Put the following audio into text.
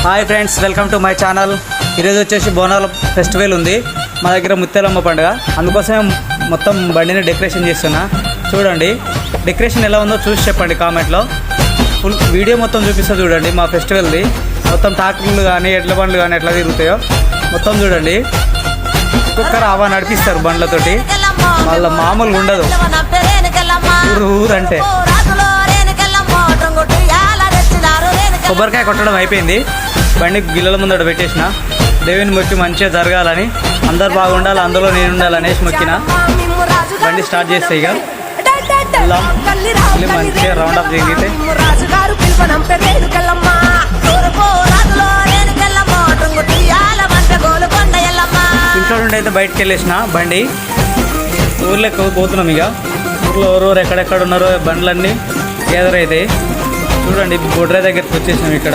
Hi friends, welcome to my channel. ఈరోజు వచ్చేసి బోనాల ఫెస్టివల్ ఉంది మా దగ్గర, ముత్యాలమ్మ పండుగ. అందుకోసమే మొత్తం బండిని డెకరేషన్ చేస్తున్నా. చూడండి డెకరేషన్ ఎలా ఉందో చూసి చెప్పండి కామెంట్లో. ఫుల్ వీడియో మొత్తం చూపిస్తా చూడండి. మా ఫెస్టివల్ది మొత్తం ట్రాక్టర్లు కానీ ఎడ్ల బండ్లు కానీ ఎట్లా తిరుగుతాయో మొత్తం చూడండి. ఒక్కొక్కరు ఆవా నడిపిస్తారు బండ్లతోటి, వాళ్ళ మామూలుగా ఉండదు. ఊరంటే కొబ్బరికాయ కొట్టడం అయిపోయింది. బండి గిల్లల ముందట పెట్టేసిన. దేవుని మొక్కి మంచిగా జరగాలని, అందరు బాగుండాలి, అందులో నేను ఉండాలనేసి మొక్కిన. బండి స్టార్ట్ చేస్తే ఇక మంచిగా రౌండ్ అప్ జరిగితే ఇంట్లో నుండి అయితే బయటకు వెళ్ళేసిన. బండి ఊర్లోకి పోతున్నాం. ఇక ఊర్లో ఎవరెవరు ఎక్కడెక్కడ ఉన్నారో బండ్లన్నీ గ్యాదర్ అవుతాయి. చూడండి బొడ్ర దగ్గరికి వచ్చేసినాం. ఇక్కడ